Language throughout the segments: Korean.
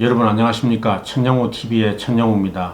여러분 안녕하십니까. 천영호TV의 천영호입니다.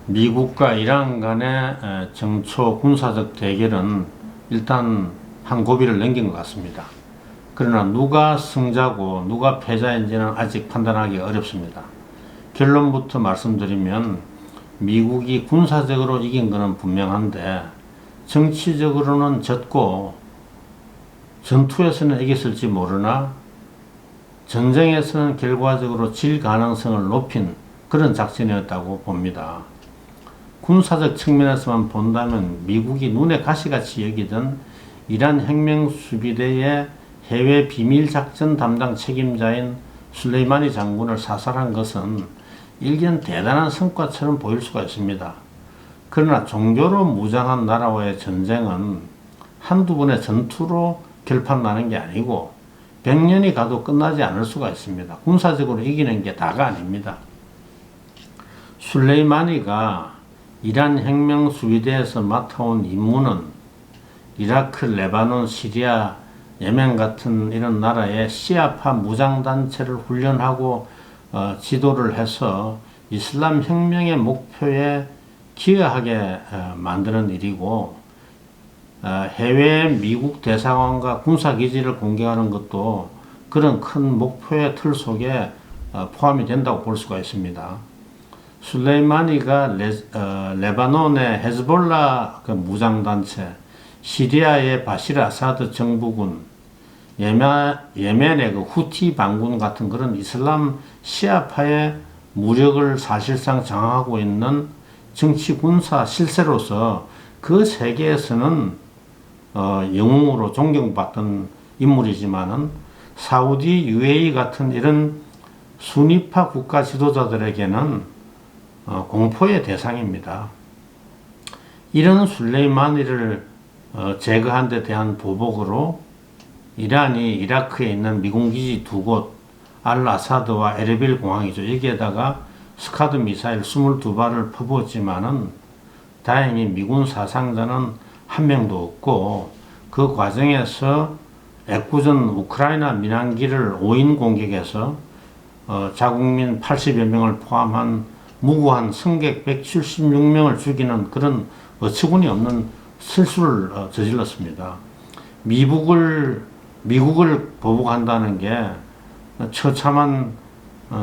미국과 이란 간의 정초 군사적 대결은 일단 한 고비를 넘긴 것 같습니다. 그러나 누가 승자고 누가 패자인지는 아직 판단하기 어렵습니다. 결론부터 말씀드리면 미국이 군사적으로 이긴 것은 분명한데 정치적으로는 졌고 전투에서는 이겼을지 모르나 전쟁에서는 결과적으로 질 가능성을 높인 그런 작전이었다고 봅니다. 군사적 측면에서만 본다면 미국이 눈에 가시같이 여기던 이란 혁명수비대의 해외 비밀작전 담당 책임자인 술레이마니 장군을 사살한 것은 일견 대단한 성과처럼 보일 수가 있습니다. 그러나 종교로 무장한 나라와의 전쟁은 한두 번의 전투로 결판나는 게 아니고 100년이 가도 끝나지 않을 수가 있습니다. 군사적으로 이기는 게 다가 아닙니다. 술레이마니가 이란 혁명 수비대에서 맡아온 임무는 이라크, 레바논, 시리아, 예멘 같은 이런 나라의 시아파 무장단체를 훈련하고 지도를 해서 이슬람 혁명의 목표에 기여하게 만드는 일이고, 해외 미국 대사관과 군사기지를 공개하는 것도 그런 큰 목표의 틀 속에 포함이 된다고 볼 수가 있습니다. 술레이마니가 레바논의 헤즈볼라 무장단체, 시리아의 바시르 아사드 정부군, 예멘의 후티 반군 같은 그런 이슬람 시아파의 무력을 사실상 장악하고 있는 정치 군사 실세로서 그 세계에서는 영웅으로 존경받던 인물이지만은 사우디, UAE 같은 이런 수니파 국가 지도자들에게는 공포의 대상입니다. 이런 술레이마니를 제거한 데 대한 보복으로 이란이 이라크에 있는 미군기지 두 곳, 알-아사드와 에르빌 공항이죠. 여기에다가 스카드 미사일 22발을 퍼부었지만은 다행히 미군 사상자는 한 명도 없고, 그 과정에서 애꿎은 우크라이나 민항기를 5인 공격해서 자국민 80여 명을 포함한 무고한 승객 176명을 죽이는 그런 어처구니 없는 실수를 저질렀습니다. 미국을 보복한다는 게 처참한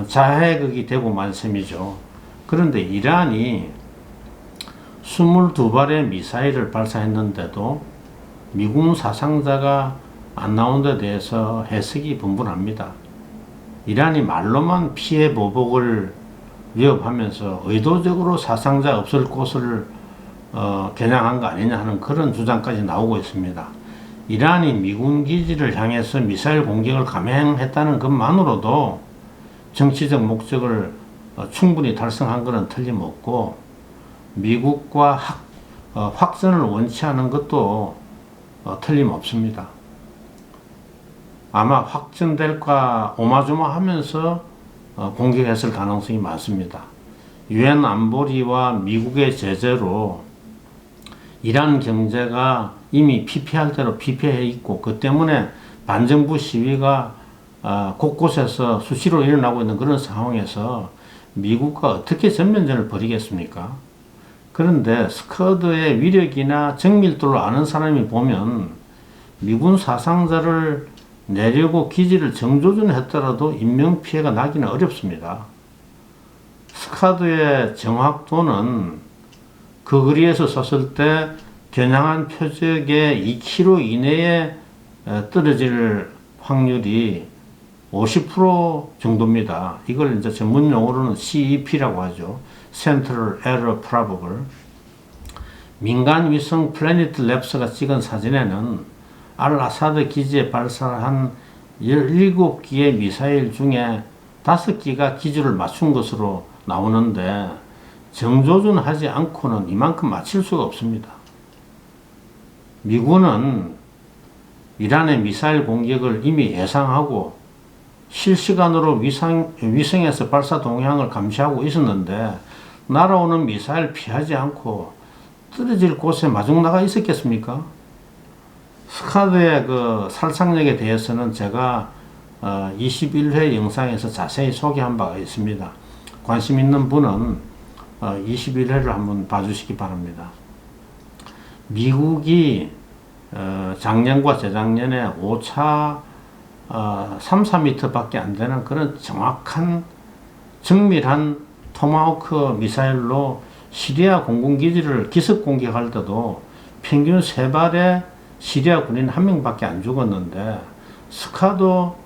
자해극이 되고 만 셈이죠. 그런데 이란이 22발의 미사일을 발사했는데도 미군 사상자가 안 나온 데 대해서 해석이 분분합니다. 이란이 말로만 피해 보복을 위협하면서 의도적으로 사상자 없을 곳을 겨냥한 거 아니냐 하는 그런 주장까지 나오고 있습니다. 이란이 미군 기지를 향해서 미사일 공격을 감행했다는 것만으로도 정치적 목적을 충분히 달성한 것은 틀림없고, 미국과 확전을 원치 않은 것도 틀림없습니다. 아마 확전될까 오마조마하면서 공격했을 가능성이 많습니다. 유엔 안보리와 미국의 제재로 이란 경제가 이미 피폐할 대로 피폐해 있고, 그 때문에 반정부 시위가 곳곳에서 수시로 일어나고 있는 그런 상황에서 미국과 어떻게 전면전을 벌이겠습니까? 그런데 스커드의 위력이나 정밀도를 아는 사람이 보면 미군 사상자를 내려고 기지를 정조준했더라도 인명피해가 나기는 어렵습니다. 스카드의 정확도는 그 거리에서 섰을 때 겨냥한 표적의 2km 이내에 떨어질 확률이 50% 정도입니다. 이걸 이제 전문 용어로는 CEP라고 하죠. Central Error Probable. 민간 위성 플래닛 랩스가 찍은 사진에는 알-아사드 기지에 발사한 17기의 미사일 중에 5기가 기주를 맞춘 것으로 나오는데, 정조준하지 않고는 이만큼 맞힐 수가 없습니다. 미군은 이란의 미사일 공격을 이미 예상하고 실시간으로 위성에서 발사 동향을 감시하고 있었는데, 날아오는 미사일 피하지 않고 떨어질 곳에 마중 나가 있었겠습니까? 스카드의 그 살상력에 대해서는 제가 21회 영상에서 자세히 소개한 바가 있습니다. 관심 있는 분은 21회를 한번 봐주시기 바랍니다. 미국이 작년과 재작년에 오차 3, 4m 밖에 안 되는 그런 정확한 정밀한 토마호크 미사일로 시리아 공군기지를 기습 공격할 때도 평균 3발에 시리아 군인 1명밖에 안 죽었는데, 스카도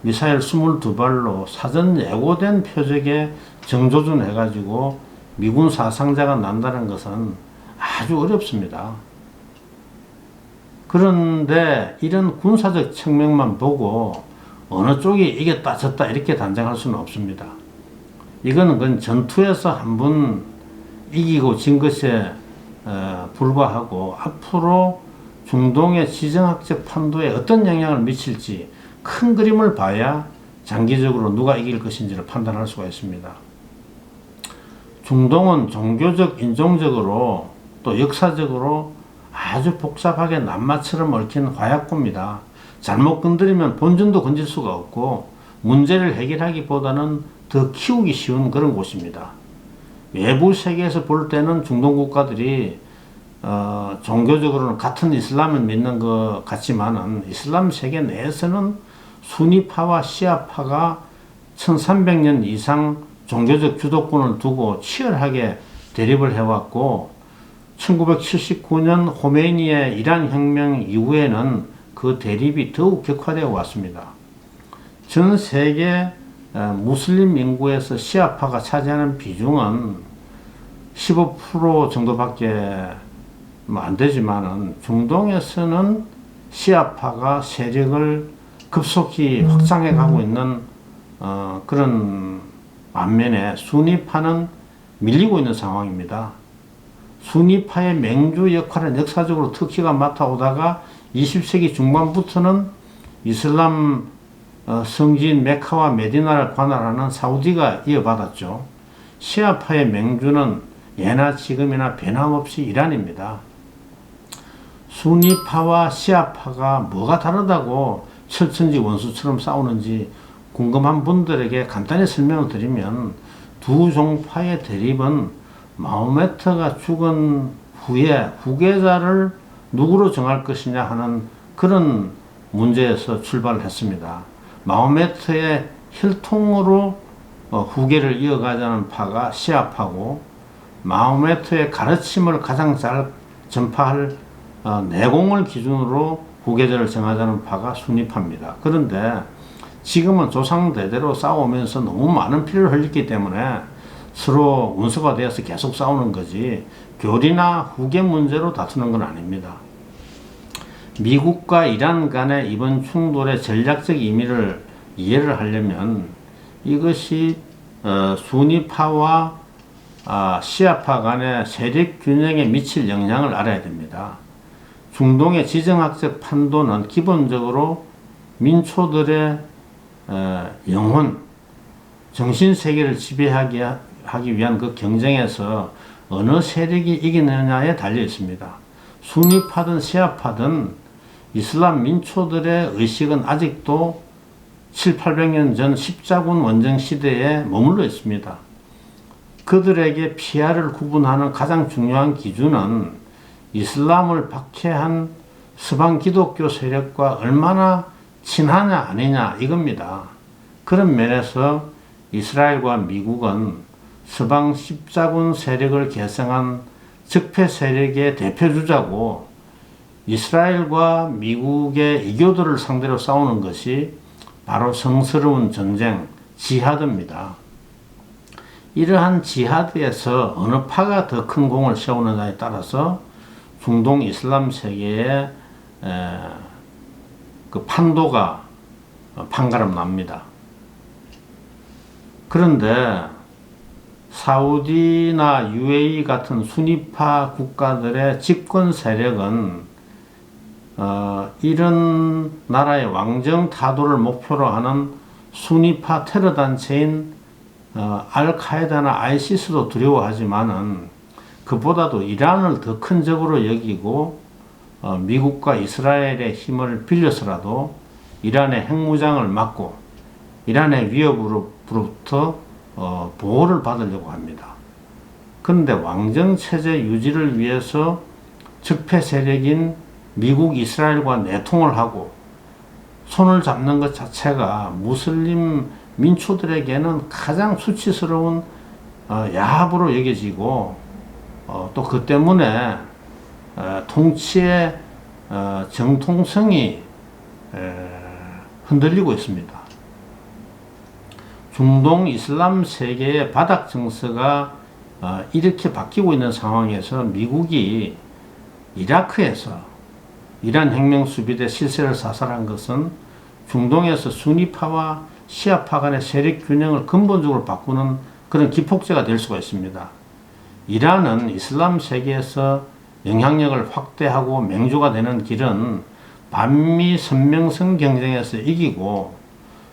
미사일 22발로 사전 예고된 표적에 정조준 해가지고 미군 사상자가 난다는 것은 아주 어렵습니다. 그런데 이런 군사적 측면만 보고 어느 쪽이 이겼다 졌다 이렇게 단정할 수는 없습니다. 이거는 그건 전투에서 한번 이기고 진 것에 불과하고, 앞으로 중동의 지정학적 판도에 어떤 영향을 미칠지 큰 그림을 봐야 장기적으로 누가 이길 것인지를 판단할 수가 있습니다. 중동은 종교적, 인종적으로 또 역사적으로 아주 복잡하게 낱마처럼 얽힌 화약고입니다. 잘못 건드리면 본전도 건질 수가 없고 문제를 해결하기보다는 더 키우기 쉬운 그런 곳입니다. 외부 세계에서 볼 때는 중동 국가들이 종교적으로는 같은 이슬람을 믿는 것 같지만은, 이슬람 세계 내에서는 수니파와 시아파가 1300년 이상 종교적 주도권을 두고 치열하게 대립을 해왔고, 1979년 호메이니의 이란 혁명 이후에는 그 대립이 더욱 격화되어 왔습니다. 전 세계 무슬림 인구에서 시아파가 차지하는 비중은 15% 정도밖에 안 되지만은, 중동에서는 시아파가 세력을 급속히 확장해 가고 있는 그런 반면에 수니파는 밀리고 있는 상황입니다. 수니파의 맹주 역할은 역사적으로 터키가 맡아오다가 20세기 중반부터는 이슬람 성지인 메카와 메디나를 관할하는 사우디가 이어받았죠. 시아파의 맹주는 예나 지금이나 변함없이 이란입니다. 수니파와 시아파가 뭐가 다르다고 철천지 원수처럼 싸우는지 궁금한 분들에게 간단히 설명을 드리면, 두 종파의 대립은 마호메트가 죽은 후에 후계자를 누구로 정할 것이냐 하는 그런 문제에서 출발을 했습니다. 마호메트의 혈통으로 후계를 이어가자는 파가 시아파고, 마호메트의 가르침을 가장 잘 전파할 내공을 기준으로 후계자를 정하자는 파가 수니파입니다. 그런데 지금은 조상대대로 싸우면서 너무 많은 피를 흘렸기 때문에 서로 원수가 되어서 계속 싸우는 거지, 교리나 후계 문제로 다투는 건 아닙니다. 미국과 이란 간의 이번 충돌의 전략적 의미를 이해를 하려면 이것이 수니파와 시아파 간의 세력 균형에 미칠 영향을 알아야 됩니다. 중동의 지정학적 판도는 기본적으로 민초들의 영혼, 정신세계를 지배하기 위한 그 경쟁에서 어느 세력이 이기느냐에 달려 있습니다. 수니파든 시아파든 이슬람 민초들의 의식은 아직도 7, 800년 전 십자군 원정 시대에 머물러 있습니다. 그들에게 피아를 구분하는 가장 중요한 기준은 이슬람을 박해한 서방 기독교 세력과 얼마나 친하냐 아니냐 이겁니다. 그런 면에서 이스라엘과 미국은 서방 십자군 세력을 계승한 적폐 세력의 대표주자고, 이스라엘과 미국의 이교도를 상대로 싸우는 것이 바로 성스러운 전쟁, 지하드입니다. 이러한 지하드에서 어느 파가 더 큰 공을 세우느냐에 따라서 중동 이슬람 세계의 그 판도가 판가름 납니다. 그런데 사우디나 UAE 같은 수니파 국가들의 집권 세력은 이런 나라의 왕정 타도를 목표로 하는 수니파 테러 단체인 알카에다나 아이시스도 두려워하지만은, 그보다도 이란을 더 큰 적으로 여기고 미국과 이스라엘의 힘을 빌려서라도 이란의 핵무장을 막고 이란의 위협으로부터 보호를 받으려고 합니다. 그런데 왕정체제 유지를 위해서 적폐 세력인 미국, 이스라엘과 내통을 하고 손을 잡는 것 자체가 무슬림 민초들에게는 가장 수치스러운 야합으로 여겨지고 또 그 때문에 통치의 정통성이 흔들리고 있습니다. 중동 이슬람 세계의 바닥 정서가 이렇게 바뀌고 있는 상황에서 미국이 이라크에서 이란 혁명 수비대 실세를 사살한 것은 중동에서 수니파와 시아파 간의 세력 균형을 근본적으로 바꾸는 그런 기폭제가 될 수가 있습니다. 이란은 이슬람 세계에서 영향력을 확대하고 맹주가 되는 길은 반미 선명성 경쟁에서 이기고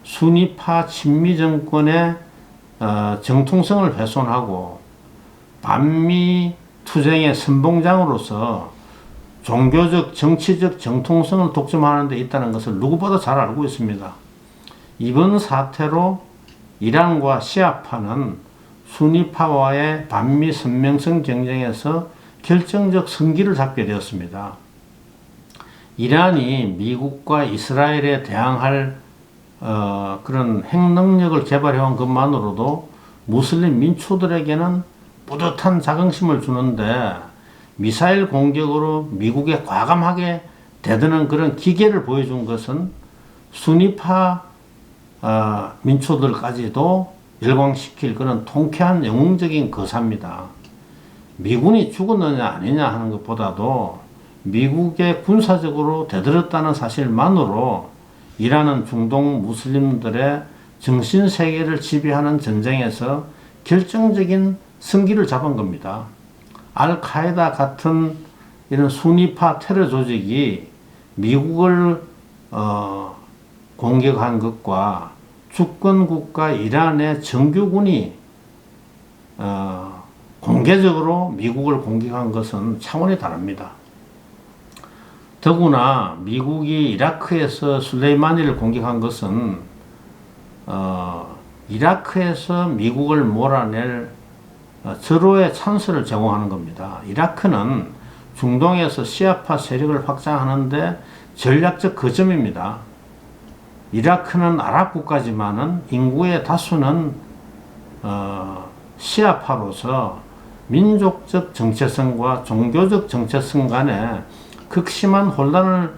수니파 친미 정권의 정통성을 훼손하고 반미 투쟁의 선봉장으로서 종교적, 정치적 정통성을 독점하는 데 있다는 것을 누구보다 잘 알고 있습니다. 이번 사태로 이란과 시아파는 수니파와의 반미 선명성 경쟁에서 결정적 승기를 잡게 되었습니다. 이란이 미국과 이스라엘에 대항할 그런 핵능력을 개발해온 것만으로도 무슬림 민초들에게는 뿌듯한 자긍심을 주는데 미사일 공격으로 미국에 과감하게 대드는 그런 기계를 보여준 것은 수니파 민초들까지도 열광시킬 그런 통쾌한 영웅적인 거사입니다. 미군이 죽었느냐 아니냐 하는 것보다도 미국의 군사적으로 대들었다는 사실만으로 이란은 중동 무슬림들의 정신세계를 지배하는 전쟁에서 결정적인 승기를 잡은 겁니다. 알카에다 같은 이런 수니파 테러 조직이 미국을 공격한 것과 주권국가 이란의 정규군이 공개적으로 미국을 공격한 것은 차원이 다릅니다. 더구나 미국이 이라크에서 술레이마니를 공격한 것은 이라크에서 미국을 몰아낼 절호의 찬스를 제공하는 겁니다. 이라크는 중동에서 시아파 세력을 확장하는데 전략적 거점입니다. 이라크는 아랍 국가지만은 인구의 다수는 시아파로서 민족적 정체성과 종교적 정체성 간에 극심한 혼란을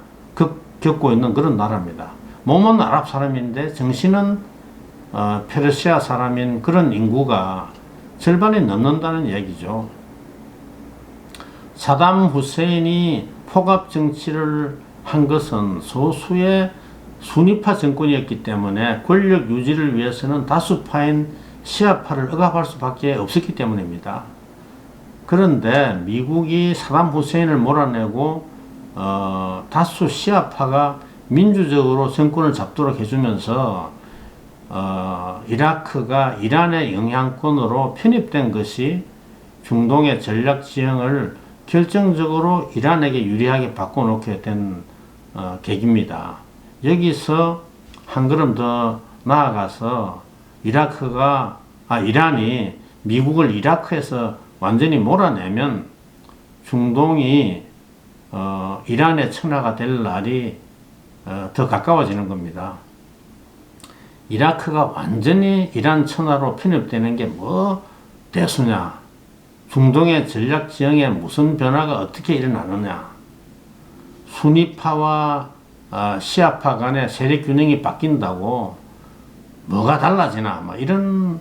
겪고 있는 그런 나라입니다. 몸은 아랍 사람인데 정신은 페르시아 사람인 그런 인구가 절반이 넘는다는 얘기죠. 사담 후세인이 폭압 정치를 한 것은 소수의 수니파 정권이었기 때문에 권력 유지를 위해서는 다수파인 시아파를 억압할 수밖에 없었기 때문입니다. 그런데 미국이 사담 후세인을 몰아내고 다수 시아파가 민주적으로 정권을 잡도록 해주면서 이라크가 이란의 영향권으로 편입된 것이 중동의 전략 지형을 결정적으로 이란에게 유리하게 바꿔놓게 된 계기입니다. 여기서 한 걸음 더 나아가서 이란이 미국을 이라크에서 완전히 몰아내면 중동이 이란의 천하가 될 날이 더 가까워지는 겁니다. 이라크가 완전히 이란 천하로 편입되는 게 뭐 대수냐? 중동의 전략 지형에 무슨 변화가 어떻게 일어나느냐? 수니파와 시아파 간의 세력 균형이 바뀐다고 뭐가 달라지나? 뭐 이런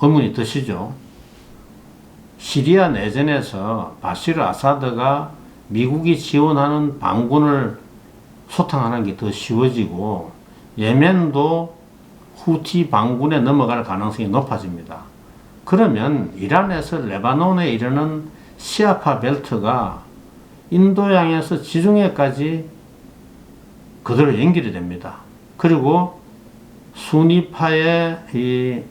의문이 드시죠. 시리아 내전에서 바시르 아사드가 미국이 지원하는 반군을 소탕하는 게 더 쉬워지고 예멘도 후티 반군에 넘어갈 가능성이 높아집니다. 그러면 이란에서 레바논에 이르는 시아파 벨트가 인도양에서 지중해까지 그대로 연결이 됩니다. 그리고 수니파의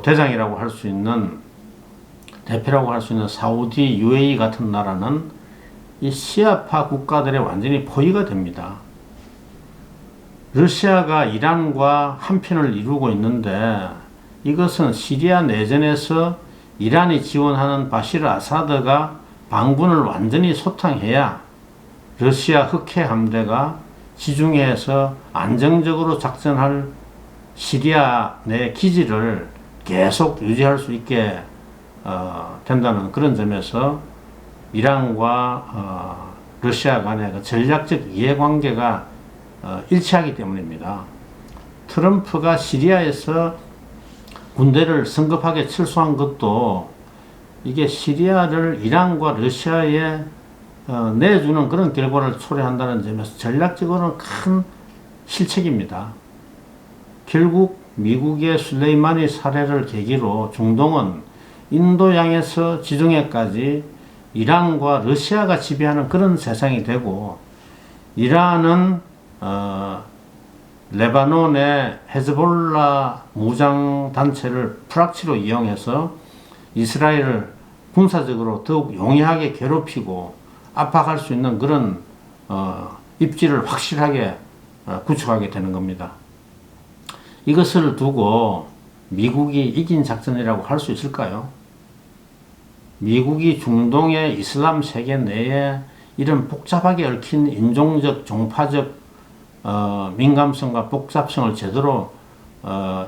대장이라고 할 수 있는 대표라고 할 수 있는 사우디, UAE 같은 나라는 이 시아파 국가들의 완전히 포위가 됩니다. 러시아가 이란과 한편을 이루고 있는데 이것은 시리아 내전에서 이란이 지원하는 바시르 아사드가 반군을 완전히 소탕해야 러시아 흑해 함대가 지중해에서 안정적으로 작전할 시리아 내 기지를 계속 유지할 수 있게 된다는 그런 점에서 이란과 러시아 간의 그 전략적 이해관계가 일치하기 때문입니다. 트럼프가 시리아에서 군대를 성급하게 철수한 것도 이게 시리아를 이란과 러시아에 내주는 그런 결과를 초래한다는 점에서 전략적으로는 큰 실책입니다. 결국 미국의 술레이마니 사례를 계기로 중동은 인도양에서 지중해까지 이란과 러시아가 지배하는 그런 세상이 되고, 이란은 레바논의 헤즈볼라 무장단체를 프락치로 이용해서 이스라엘을 군사적으로 더욱 용이하게 괴롭히고 압박할 수 있는 그런 입지를 확실하게 구축하게 되는 겁니다. 이것을 두고 미국이 이긴 작전이라고 할 수 있을까요? 미국이 중동의 이슬람 세계 내에 이런 복잡하게 얽힌 인종적, 종파적 민감성과 복잡성을 제대로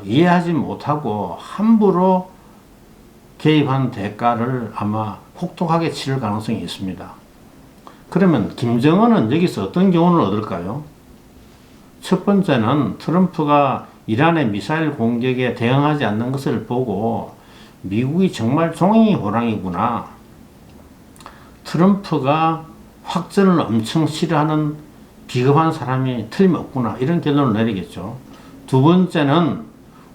이해하지 못하고 함부로 개입한 대가를 아마 혹독하게 치를 가능성이 있습니다. 그러면 김정은은 여기서 어떤 교훈을 얻을까요? 첫 번째는 트럼프가 이란의 미사일 공격에 대응하지 않는 것을 보고 미국이 정말 종이 호랑이구나, 트럼프가 확전을 엄청 싫어하는 비겁한 사람이 틀림없구나, 이런 결론을 내리겠죠. 두 번째는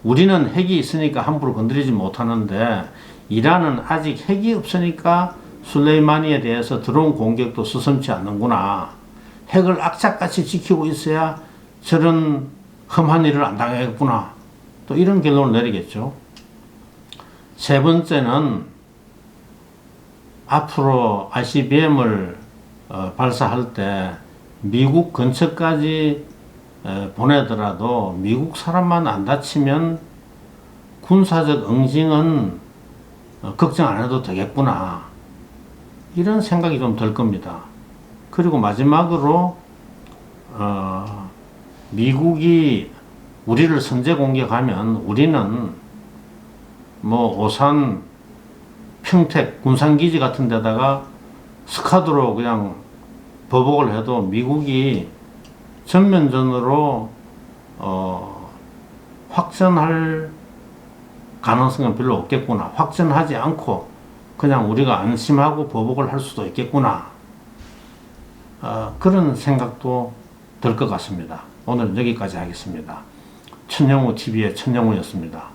우리는 핵이 있으니까 함부로 건드리지 못하는데 이란은 아직 핵이 없으니까 술레이마니에 대해서 드론 공격도 수선치 않는구나, 핵을 악착같이 지키고 있어야 저런 험한 일을 안 당하겠구나, 또 이런 결론을 내리겠죠. 세 번째는 앞으로 ICBM을 발사할 때 미국 근처까지 보내더라도 미국 사람만 안 다치면 군사적 응징은 걱정 안 해도 되겠구나, 이런 생각이 좀 들 겁니다. 그리고 마지막으로 미국이 우리를 선제 공격하면 우리는 뭐 오산, 평택 군산기지 같은 데다가 스카드로 그냥 보복을 해도 미국이 전면전으로 확전할 가능성은 별로 없겠구나, 확전하지 않고 그냥 우리가 안심하고 보복을 할 수도 있겠구나, 그런 생각도 들 것 같습니다. 오늘 여기까지 하겠습니다. 천영우 TV의 천영우였습니다.